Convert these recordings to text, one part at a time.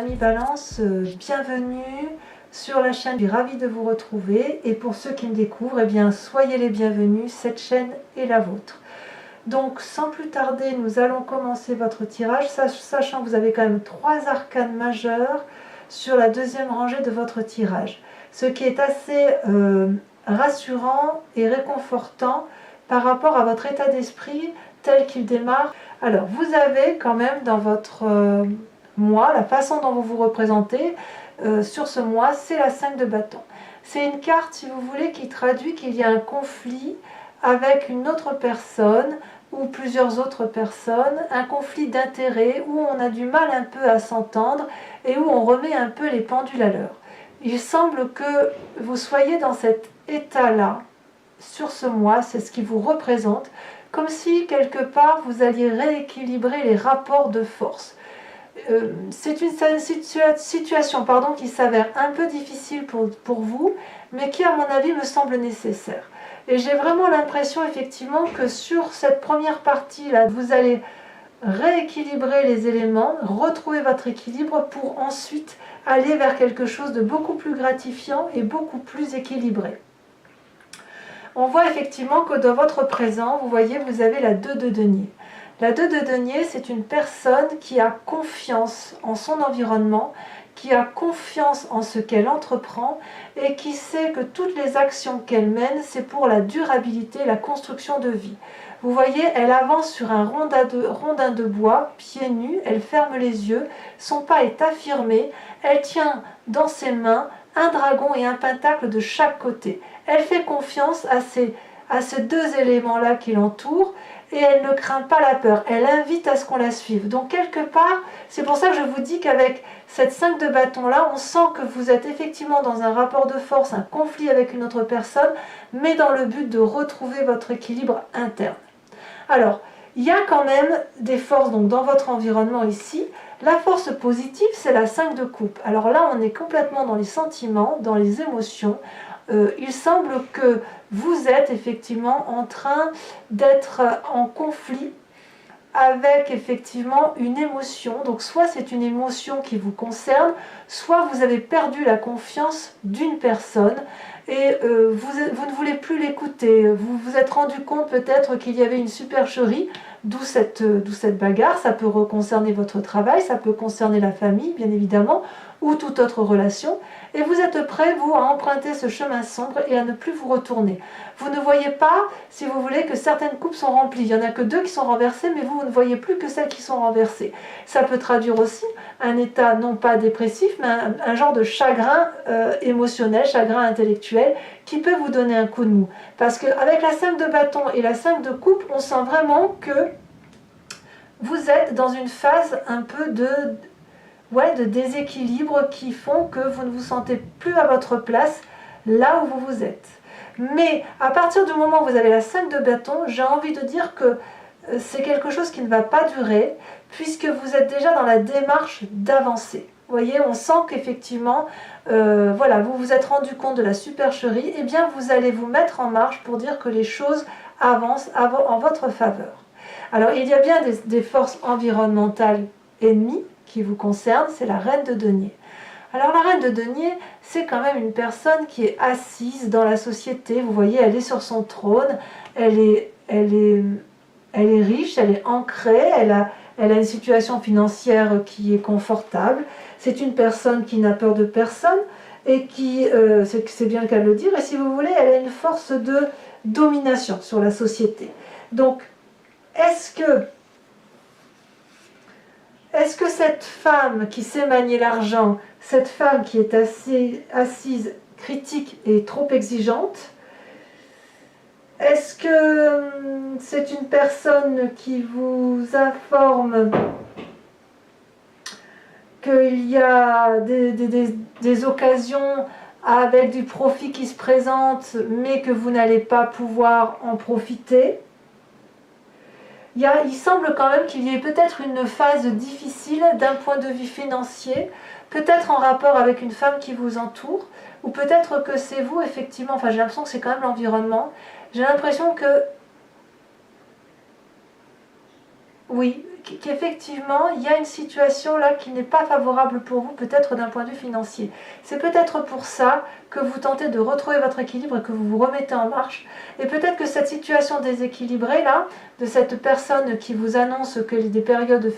Amis Balance, bienvenue sur la chaîne, je suis ravie de vous retrouver et pour ceux qui me découvrent, eh bien, soyez les bienvenus, cette chaîne est la vôtre. Donc sans plus tarder, nous allons commencer votre tirage, sachant que vous avez quand même 3 arcanes majeures sur la deuxième rangée de votre tirage, ce qui est assez rassurant et réconfortant par rapport à votre état d'esprit tel qu'il démarre. Alors vous avez quand même dans votre mois, la façon dont vous vous représentez sur ce mois, c'est la 5 de bâton. C'est une carte, si vous voulez, qui traduit qu'il y a un conflit avec une autre personne ou plusieurs autres personnes, un conflit d'intérêts où on a du mal un peu à s'entendre et où on remet un peu les pendules à l'heure. Il semble que vous soyez dans cet état-là sur ce mois, c'est ce qui vous représente, comme si quelque part vous alliez rééquilibrer les rapports de force. C'est une situation qui s'avère un peu difficile pour vous, mais qui à mon avis me semble nécessaire. Et j'ai vraiment l'impression effectivement que sur cette première partie là, vous allez rééquilibrer les éléments, retrouver votre équilibre pour ensuite aller vers quelque chose de beaucoup plus gratifiant et beaucoup plus équilibré. On voit effectivement que dans votre présent, vous voyez, vous avez la 2 de denier. La 2 de denier, c'est une personne qui a confiance en son environnement, qui a confiance en ce qu'elle entreprend et qui sait que toutes les actions qu'elle mène, c'est pour la durabilité, la construction de vie. Vous voyez, elle avance sur un rondin de bois, pieds nus, elle ferme les yeux, son pas est affirmé, elle tient dans ses mains un dragon et un pentacle de chaque côté. Elle fait confiance à ces deux éléments-là qui l'entourent et elle ne craint pas la peur. Elle invite à ce qu'on la suive. Donc quelque part, c'est pour ça que je vous dis qu'avec cette 5 de bâton-là, on sent que vous êtes effectivement dans un rapport de force, un conflit avec une autre personne, mais dans le but de retrouver votre équilibre interne. Alors, il y a quand même des forces donc, dans votre environnement ici. La force positive, c'est la 5 de coupe. Alors là, on est complètement dans les sentiments, dans les émotions. Il semble que vous êtes effectivement en train d'être en conflit avec effectivement une émotion. Donc soit c'est une émotion qui vous concerne, soit vous avez perdu la confiance d'une personne et vous ne voulez plus l'écouter. Vous vous êtes rendu compte peut-être qu'il y avait une supercherie, d'où cette bagarre. Ça peut concerner votre travail, ça peut concerner la famille bien évidemment, ou toute autre relation. Et vous êtes prêt, vous, à emprunter ce chemin sombre et à ne plus vous retourner. Vous ne voyez pas, si vous voulez, que certaines coupes sont remplies. Il n'y en a que 2 qui sont renversées, mais vous ne voyez plus que celles qui sont renversées. Ça peut traduire aussi un état, non pas dépressif, mais un genre de chagrin émotionnel, chagrin intellectuel, qui peut vous donner un coup de mou. Parce qu'avec la 5 de bâton et la 5 de coupe, on sent vraiment que vous êtes dans une phase un peu de déséquilibre qui font que vous ne vous sentez plus à votre place là où vous êtes. Mais à partir du moment où vous avez la 5 de bâton, j'ai envie de dire que c'est quelque chose qui ne va pas durer puisque vous êtes déjà dans la démarche d'avancer. Vous voyez, on sent qu'effectivement, vous vous êtes rendu compte de la supercherie, et bien vous allez vous mettre en marche pour dire que les choses avancent en votre faveur. Alors il y a bien des forces environnementales ennemies qui vous concerne, c'est la reine de denier. Alors la reine de denier, c'est quand même une personne qui est assise dans la société. Vous voyez, elle est sur son trône, elle est riche, elle est ancrée, elle a une situation financière qui est confortable. C'est une personne qui n'a peur de personne et qui, c'est bien le cas de le dire, et si vous voulez, elle a une force de domination sur la société. Donc, est-ce que cette femme qui sait manier l'argent, cette femme qui est assise, critique et trop exigeante, est-ce que c'est une personne qui vous informe qu'il y a des occasions avec du profit qui se présentent, mais que vous n'allez pas pouvoir en profiter ? Il semble quand même qu'il y ait peut-être une phase difficile d'un point de vue financier, peut-être en rapport avec une femme qui vous entoure, ou peut-être que c'est vous effectivement, j'ai l'impression que c'est quand même l'environnement, j'ai l'impression que, oui, qu'effectivement, il y a une situation là qui n'est pas favorable pour vous, peut-être d'un point de vue financier. C'est peut-être pour ça que vous tentez de retrouver votre équilibre et que vous vous remettez en marche. Et peut-être que cette situation déséquilibrée là, de cette personne qui vous annonce que des périodes,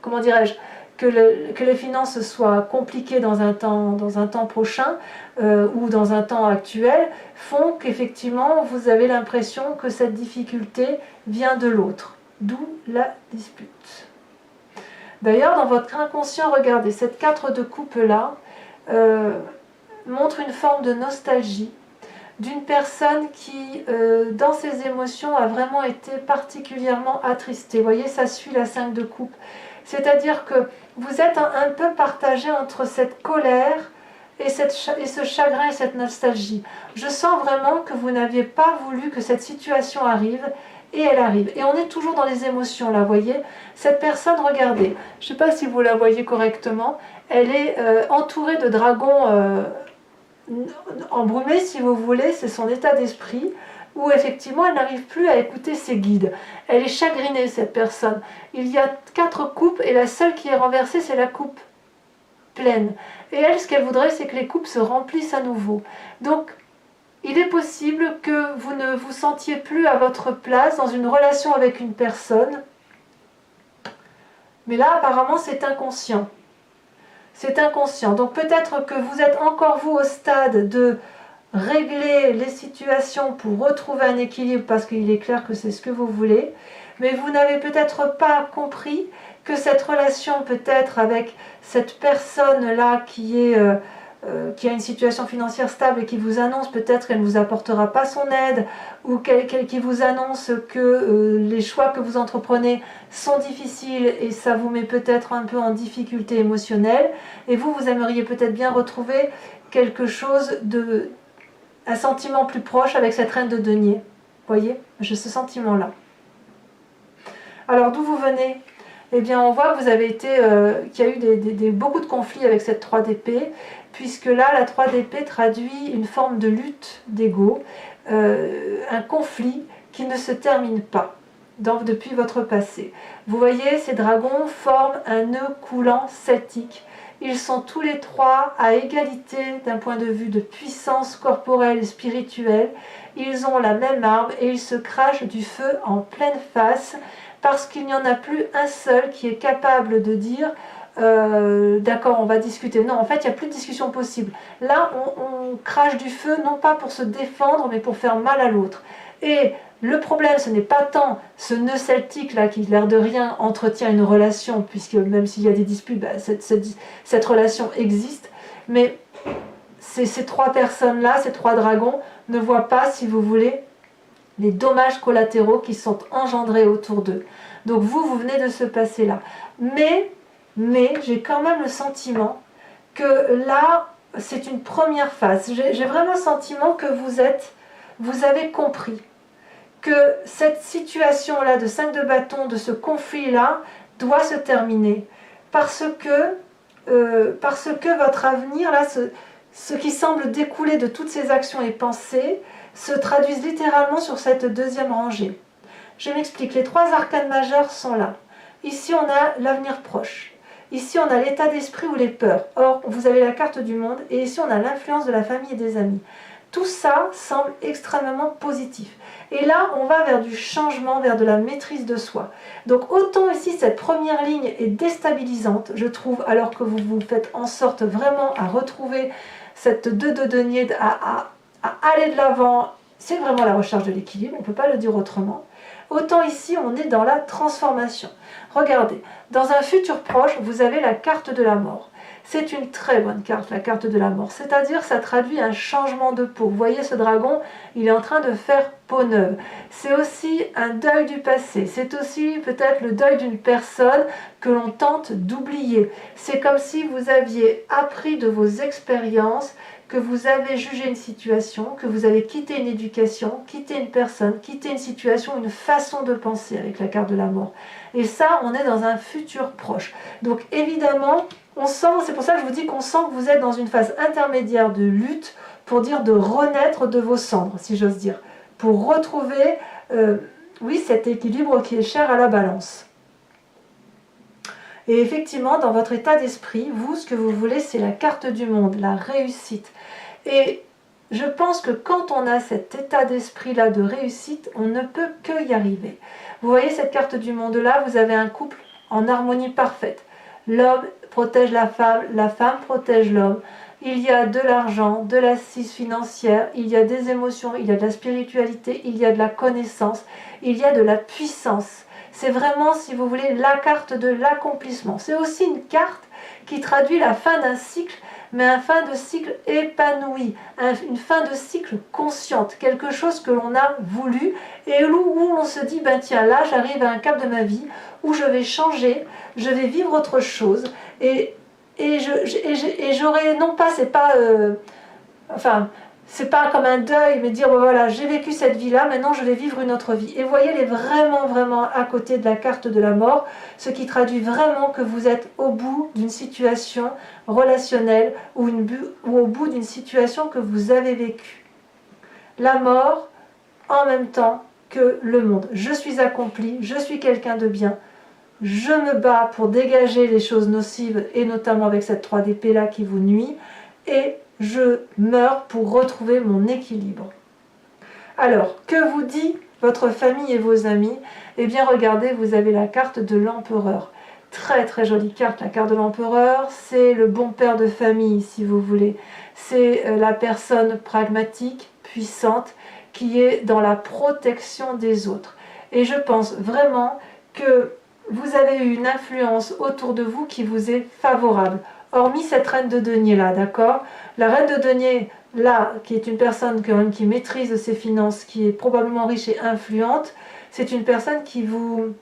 comment dirais-je, que les finances soient compliquées dans un temps prochain ou dans un temps actuel, font qu'effectivement vous avez l'impression que cette difficulté vient de l'autre. D'où la dispute. D'ailleurs, dans votre inconscient, regardez, cette 4 de coupe là montre une forme de nostalgie d'une personne qui, dans ses émotions, a vraiment été particulièrement attristée. Vous voyez, ça suit la 5 de coupe. C'est-à-dire que vous êtes un peu partagé entre cette colère et ce chagrin et cette nostalgie. Je sens vraiment que vous n'aviez pas voulu que cette situation arrive, et elle arrive. Et on est toujours dans les émotions là, vous voyez. Cette personne, regardez, je ne sais pas si vous la voyez correctement, elle est entourée de dragons embrumés, si vous voulez, c'est son état d'esprit, où effectivement elle n'arrive plus à écouter ses guides. Elle est chagrinée, cette personne. Il y a 4 coupes et la seule qui est renversée, c'est la coupe pleine. Et elle, ce qu'elle voudrait, c'est que les coupes se remplissent à nouveau. Donc, il est possible que vous ne vous sentiez plus à votre place dans une relation avec une personne. Mais là, apparemment, c'est inconscient. C'est inconscient. Donc peut-être que vous êtes encore vous au stade de régler les situations pour retrouver un équilibre parce qu'il est clair que c'est ce que vous voulez, mais vous n'avez peut-être pas compris que cette relation peut-être avec cette personne-là qui a une situation financière stable et qui vous annonce peut-être qu'elle ne vous apportera pas son aide ou qui vous annonce que les choix que vous entreprenez sont difficiles et ça vous met peut-être un peu en difficulté émotionnelle et vous aimeriez peut-être bien retrouver quelque chose un sentiment plus proche avec cette reine de denier. Vous voyez, j'ai ce sentiment-là. Alors d'où vous venez ? Eh bien, on voit que vous avez été, qu'il y a eu beaucoup de conflits avec cette 3 d'épée, puisque là, la 3 d'épée traduit une forme de lutte d'ego, un conflit qui ne se termine pas depuis votre passé. Vous voyez, ces dragons forment un nœud coulant celtique. Ils sont tous les 3 à égalité d'un point de vue de puissance corporelle et spirituelle. Ils ont la même arme et ils se crachent du feu en pleine face parce qu'il n'y en a plus un seul qui est capable de dire d'accord, on va discuter. Non, en fait, il n'y a plus de discussion possible. Là, on crache du feu, non pas pour se défendre, mais pour faire mal à l'autre. Et le problème, ce n'est pas tant ce nœud celtique là qui, l'air de rien, entretient une relation, puisque même s'il y a des disputes, bah, cette relation existe, mais ces 3 personnes-là, ces 3 dragons, ne voient pas, si vous voulez, les dommages collatéraux qui sont engendrés autour d'eux. Donc vous venez de ce passé-là. Mais j'ai quand même le sentiment que là, c'est une première phase. J'ai vraiment le sentiment que vous avez compris que cette situation-là de 5 de bâton, de ce conflit-là, doit se terminer. Parce que votre avenir, là, ce qui semble découler de toutes ces actions et pensées, se traduisent littéralement sur cette deuxième rangée. Je m'explique, les 3 arcanes majeures sont là. Ici, on a l'avenir proche. Ici, on a l'état d'esprit ou les peurs. Or, vous avez la carte du monde. Et ici, on a l'influence de la famille et des amis. Tout ça semble extrêmement positif. Et là, on va vers du changement, vers de la maîtrise de soi. Donc, autant ici, cette première ligne est déstabilisante, je trouve, alors que vous faites en sorte vraiment à retrouver cette 2 de denier, à aller de l'avant. C'est vraiment la recherche de l'équilibre, on ne peut pas le dire autrement. Autant ici, on est dans la transformation. Regardez, dans un futur proche, vous avez la carte de la mort. C'est une très bonne carte, la carte de la mort. C'est-à-dire, ça traduit un changement de peau. Vous voyez, ce dragon, il est en train de faire peau neuve. C'est aussi un deuil du passé. C'est aussi peut-être le deuil d'une personne que l'on tente d'oublier. C'est comme si vous aviez appris de vos expériences, que vous avez jugé une situation, que vous avez quitté une éducation, quitté une personne, quitté une situation, une façon de penser avec la carte de la mort. Et ça, on est dans un futur proche. Donc évidemment, on sent, c'est pour ça que je vous dis qu'on sent que vous êtes dans une phase intermédiaire de lutte, pour dire de renaître de vos cendres, si j'ose dire, pour retrouver, oui, cet équilibre qui est cher à la balance. Et effectivement, dans votre état d'esprit, vous, ce que vous voulez, c'est la carte du monde, la réussite. Et je pense que quand on a cet état d'esprit-là de réussite, on ne peut que y arriver. Vous voyez cette carte du monde-là, vous avez un couple en harmonie parfaite. L'homme protège la femme protège l'homme. Il y a de l'argent, de l'assise financière, il y a des émotions, il y a de la spiritualité, il y a de la connaissance, il y a de la puissance. C'est vraiment, si vous voulez, la carte de l'accomplissement. C'est aussi une carte qui traduit la fin d'un cycle, mais une fin de cycle épanoui, une fin de cycle consciente, quelque chose que l'on a voulu et où on se dit, ben tiens, là j'arrive à un cap de ma vie où je vais changer, je vais vivre autre chose et j'aurais, non pas, c'est pas, c'est pas comme un deuil, mais dire, voilà, j'ai vécu cette vie-là, maintenant je vais vivre une autre vie. Et vous voyez, elle est vraiment, vraiment à côté de la carte de la mort, ce qui traduit vraiment que vous êtes au bout d'une situation relationnelle ou au bout d'une situation que vous avez vécue. La mort, en même temps que le monde. Je suis accompli, je suis quelqu'un de bien, je me bats pour dégager les choses nocives, et notamment avec cette 3 d'épée là qui vous nuit, et je meurs pour retrouver mon équilibre. Alors, que vous dit votre famille et vos amis? Eh bien, regardez, vous avez la carte de l'empereur. Très très jolie carte, la carte de l'empereur, c'est le bon père de famille, si vous voulez. C'est la personne pragmatique, puissante, qui est dans la protection des autres. Et je pense vraiment que vous avez eu une influence autour de vous qui vous est favorable. Hormis cette reine de denier là, d'accord? La reine de denier là, qui est une personne quand même qui maîtrise ses finances, qui est probablement riche et influente, c'est une personne qui vous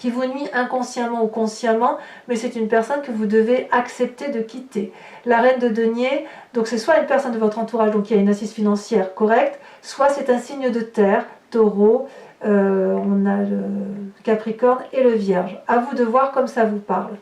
nuit inconsciemment ou consciemment, mais c'est une personne que vous devez accepter de quitter. La reine de denier, donc c'est soit une personne de votre entourage donc qui a une assise financière correcte, soit c'est un signe de terre, taureau, on a le Capricorne et le Vierge. À vous de voir comme ça vous parle.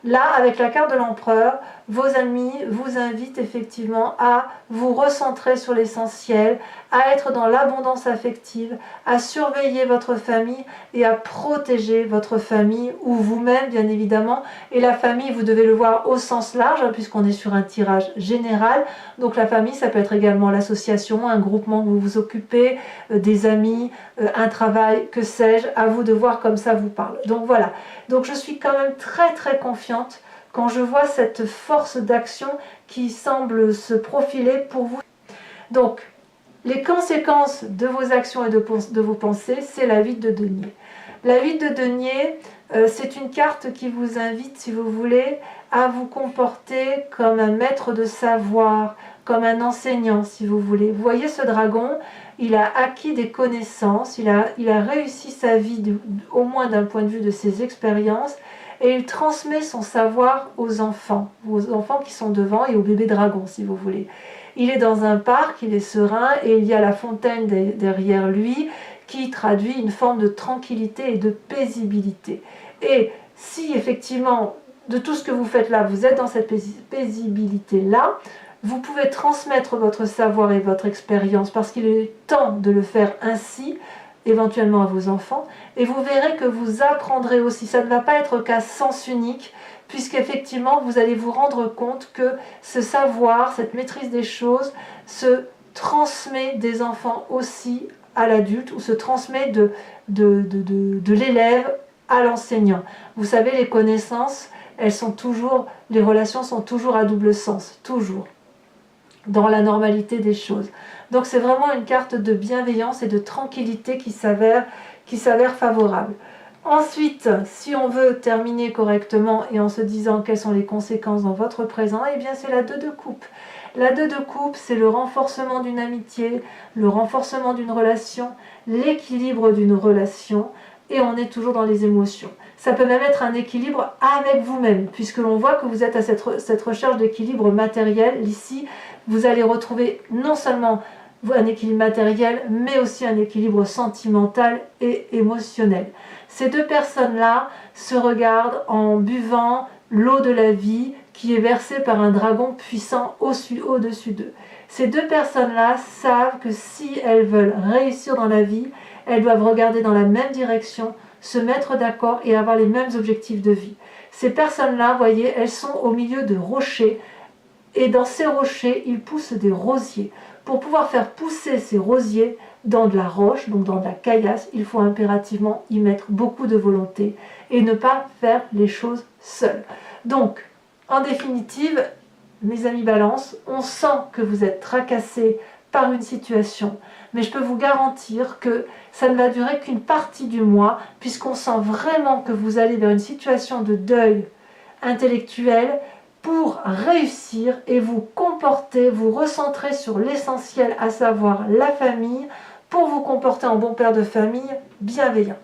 Là, avec la carte de l'empereur, vos amis vous invitent effectivement à vous recentrer sur l'essentiel, à être dans l'abondance affective, à surveiller votre famille et à protéger votre famille ou vous-même bien évidemment. Et la famille, vous devez le voir au sens large puisqu'on est sur un tirage général. Donc la famille, ça peut être également l'association, un groupement où vous vous occupez, des amis, un travail, que sais-je, à vous de voir comme ça vous parle. Donc voilà, donc je suis quand même très très confiante quand je vois cette force d'action qui semble se profiler pour vous. Donc, les conséquences de vos actions et de vos pensées, c'est la 8 de denier. La 8 de denier, c'est une carte qui vous invite, si vous voulez, à vous comporter comme un maître de savoir, comme un enseignant, si vous voulez. Vous voyez ce dragon, il a acquis des connaissances, il a réussi sa vie, au moins d'un point de vue de ses expériences, et il transmet son savoir aux enfants qui sont devant et aux bébés dragons, si vous voulez. Il est dans un parc, il est serein, et il y a la fontaine derrière lui qui traduit une forme de tranquillité et de paisibilité. Et si effectivement, de tout ce que vous faites là, vous êtes dans cette paisibilité-là, vous pouvez transmettre votre savoir et votre expérience parce qu'il est temps de le faire ainsi, éventuellement à vos enfants, et vous verrez que vous apprendrez aussi. Ça ne va pas être qu'à sens unique, puisqu'effectivement vous allez vous rendre compte que ce savoir, cette maîtrise des choses se transmet des enfants aussi à l'adulte, ou se transmet de l'élève à l'enseignant. Vous savez, les connaissances, les relations sont toujours à double sens, toujours, dans la normalité des choses. Donc c'est vraiment une carte de bienveillance et de tranquillité qui s'avère favorable. Ensuite, si on veut terminer correctement et en se disant quelles sont les conséquences dans votre présent, eh bien c'est la 2 de coupe. La 2 de coupe, c'est le renforcement d'une amitié, le renforcement d'une relation, l'équilibre d'une relation, et on est toujours dans les émotions. Ça peut même être un équilibre avec vous-même, puisque l'on voit que vous êtes à cette recherche d'équilibre matériel. Ici, vous allez retrouver non seulement un équilibre matériel, mais aussi un équilibre sentimental et émotionnel. Ces deux personnes-là se regardent en buvant l'eau de la vie qui est versée par un dragon puissant au-dessus d'eux. Ces deux personnes-là savent que si elles veulent réussir dans la vie, elles doivent regarder dans la même direction, se mettre d'accord et avoir les mêmes objectifs de vie. Ces personnes-là, vous voyez, elles sont au milieu de rochers, et dans ces rochers, ils poussent des rosiers. Pour pouvoir faire pousser ces rosiers dans de la roche, donc dans de la caillasse, il faut impérativement y mettre beaucoup de volonté et ne pas faire les choses seuls. Donc, en définitive, mes amis Balance, on sent que vous êtes tracassés par une situation, mais je peux vous garantir que ça ne va durer qu'une partie du mois, puisqu'on sent vraiment que vous allez vers une situation de deuil intellectuel pour réussir et vous comporter, vous recentrer sur l'essentiel, à savoir la famille, pour vous comporter en bon père de famille bienveillant.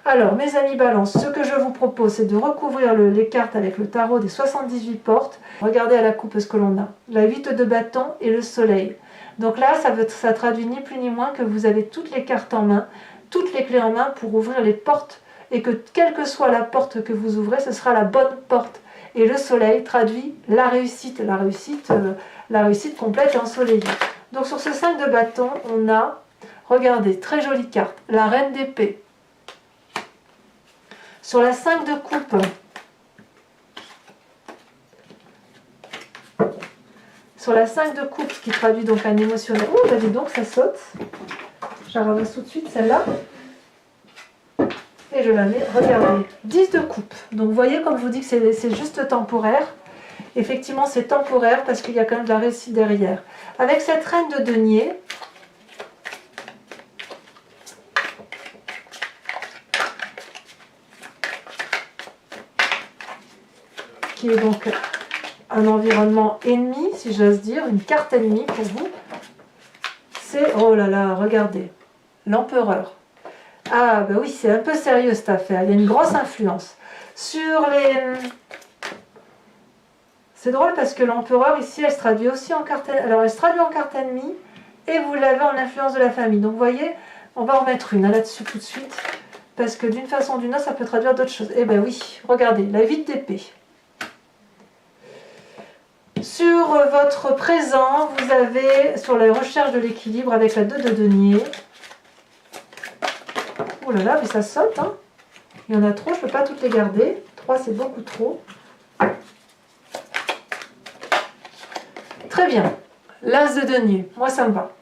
Alors, mes amis Balance, ce que je vous propose, c'est de recouvrir les cartes avec le tarot des 78 portes. Regardez à la coupe ce que l'on a. La 8 de bâton et le soleil. Donc là, ça traduit ni plus ni moins que vous avez toutes les cartes en main, toutes les clés en main pour ouvrir les portes, et que quelle que soit la porte que vous ouvrez, ce sera la bonne porte. Et le soleil traduit la réussite complète et ensoleillée. Donc sur ce 5 de bâton, on a, regardez, très jolie carte, la reine d'épée. Sur la 5 de coupe, qui traduit donc un émotionnel. Oh, bah dis donc, ça saute. Je la ramasse tout de suite, celle-là. Et je la mets, regardez, 10 de coupe. Donc vous voyez, comme je vous dis que c'est juste temporaire. Effectivement, c'est temporaire parce qu'il y a quand même de la réussite derrière. Avec cette reine de denier, qui est donc un environnement ennemi, si j'ose dire, une carte ennemie pour vous. C'est, oh là là, regardez, l'empereur. Ah ben oui, c'est un peu sérieux cette affaire, il y a une grosse influence. Sur les... C'est drôle parce que l'empereur ici, elle se traduit aussi en carte... Alors elle se traduit en carte ennemie et vous l'avez en influence de la famille. Donc vous voyez, on va en remettre une là-dessus tout de suite. Parce que d'une façon ou d'une autre, ça peut traduire d'autres choses. Eh ben oui, regardez, la 8 d'épée. Sur votre présent, vous avez sur la recherche de l'équilibre avec la 2 de denier. Oh là là, mais ça saute, hein. Il y en a trop, je ne peux pas toutes les garder. 3, c'est beaucoup trop. Très bien. L'as de denier, moi ça me va.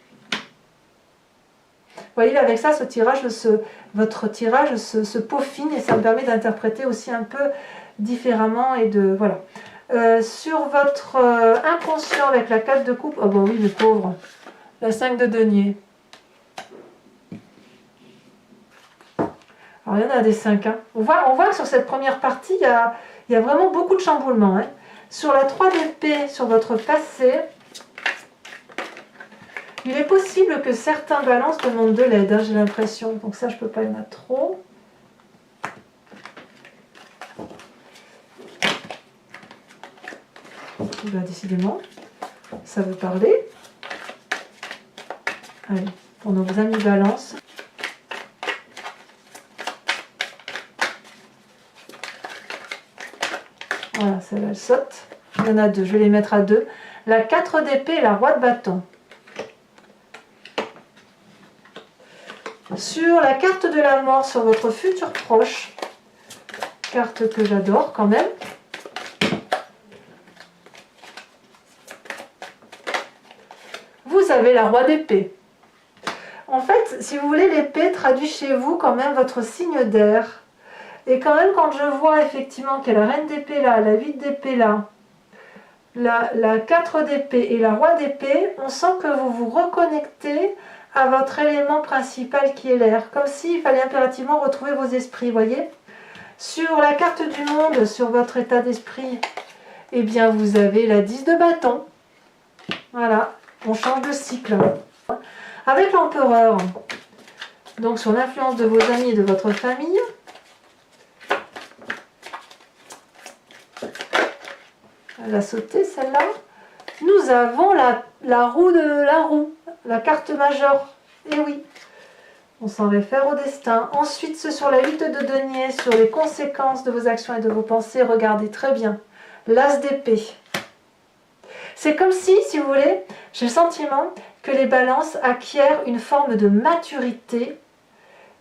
Vous voyez, là, avec ça, votre tirage se peaufine et ça me permet d'interpréter aussi un peu différemment et de... Voilà. Sur votre inconscient avec la 4 de coupe, oh bon oui, le pauvre. La 5 de denier. Alors, il y en a des 5. Hein. On voit que sur cette première partie, il y a vraiment beaucoup de chamboulements. Hein. Sur la 3 d'épée, sur votre passé, il est possible que certains balances demandent de l'aide, hein, j'ai l'impression. Donc ça, je ne peux pas y en avoir trop. Là, décidément, ça veut parler. Allez, pour nos amis balances. Voilà, celle-là, elle saute. Il y en a 2, je vais les mettre à 2. La 4 d'épée et la roi de bâton. Sur la carte de la mort, sur votre futur proche, carte que j'adore quand même. Vous avez la roi d'épée. En fait, si vous voulez, l'épée traduit chez vous quand même votre signe d'air. Et quand même, quand je vois effectivement qu'il y a la reine d'épée là, la 8 d'épée là, la 4 d'épée et la roi d'épée, on sent que vous vous reconnectez à votre élément principal qui est l'air. Comme s'il fallait impérativement retrouver vos esprits, voyez. Sur la carte du monde, sur votre état d'esprit, eh bien vous avez la 10 de bâton. Voilà, on change de cycle. Avec l'empereur, donc sur l'influence de vos amis et de votre famille, elle a sauté celle-là. Nous avons la roue de la roue, la carte majeure. Et oui, on s'en réfère au destin. Ensuite, ce sur la 8 de denier, sur les conséquences de vos actions et de vos pensées, regardez très bien. L'as d'épée. C'est comme si vous voulez, j'ai le sentiment que les balances acquièrent une forme de maturité.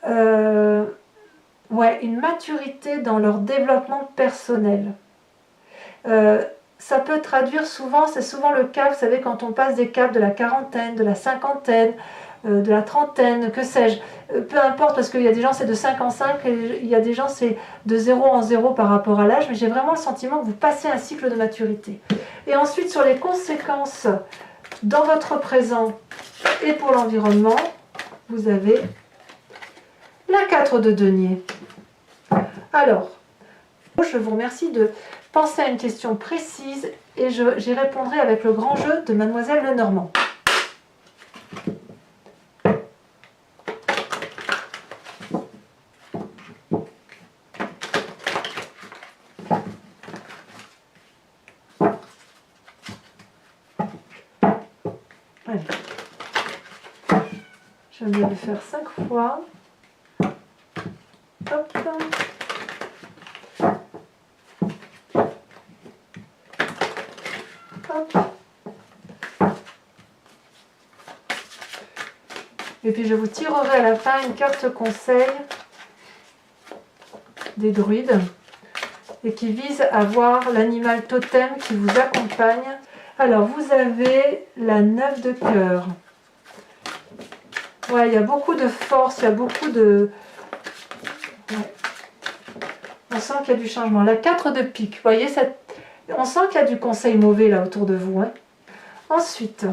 Vous ouais, une maturité dans leur développement personnel. Ça peut traduire souvent, c'est souvent le cas, vous savez, quand on passe des caps de la quarantaine, de la cinquantaine, de la trentaine, que sais-je, peu importe, parce qu'il y a des gens c'est de 5 en 5, et il y a des gens c'est de 0 en 0 par rapport à l'âge, mais j'ai vraiment le sentiment que vous passez un cycle de maturité. Et ensuite, sur les conséquences dans votre présent et pour l'environnement, vous avez la 4 de denier. Alors, je vous remercie de penser à une question précise et j'y répondrai avec le grand jeu de Mademoiselle Lenormand. Allez. Je vais le faire 5 fois. Hop. Hop. Et puis je vous tirerai à la fin une carte conseil des druides et qui vise à voir l'animal totem qui vous accompagne. Alors vous avez la 9 de cœur. Ouais, il y a beaucoup de force, il y a beaucoup de... Ouais. On sent qu'il y a du changement. La 4 de pique, vous voyez, on sent qu'il y a du conseil mauvais là autour de vous. Hein. Ensuite,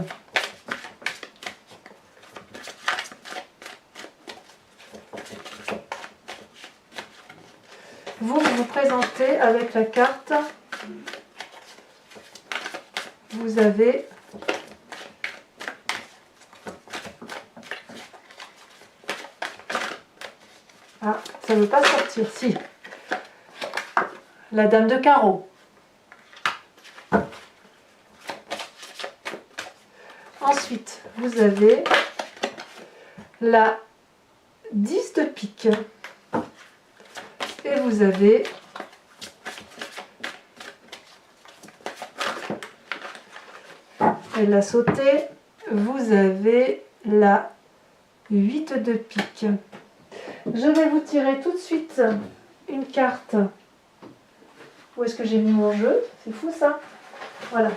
vous vous présentez avec la carte. Vous avez ah, ça ne veut pas sortir, si. La dame de carreau. Ensuite, vous avez la 10 de pique. Et vous avez elle l'a sauté. Vous avez la 8 de pique. Je vais vous tirer tout de suite une carte. Où est-ce que j'ai mis mon jeu? C'est fou ça. Voilà.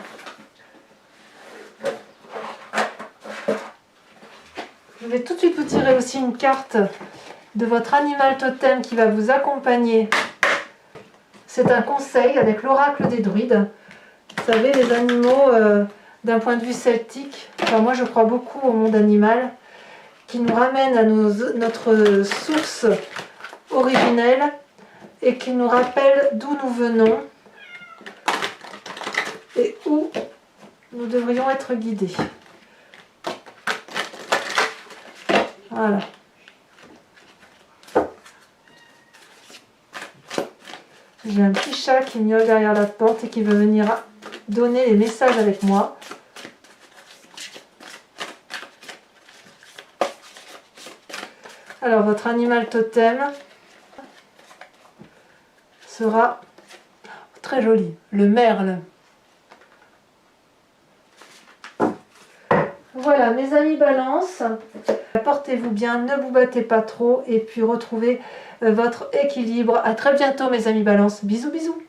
Je vais tout de suite vous tirer aussi une carte de votre animal totem qui va vous accompagner. C'est un conseil avec l'oracle des druides. Vous savez, les animaux, d'un point de vue celtique, enfin, moi je crois beaucoup au monde animal, qui nous ramène à notre source originelle et qui nous rappelle d'où nous venons et où nous devrions être guidés. Voilà. J'ai un petit chat qui miaule derrière la porte et qui veut venir donner les messages avec moi. Alors, votre animal totem sera très joli, le merle. Voilà, mes amis Balance, portez-vous bien, ne vous battez pas trop et puis retrouvez votre équilibre. À très bientôt mes amis Balance. Bisous, bisous.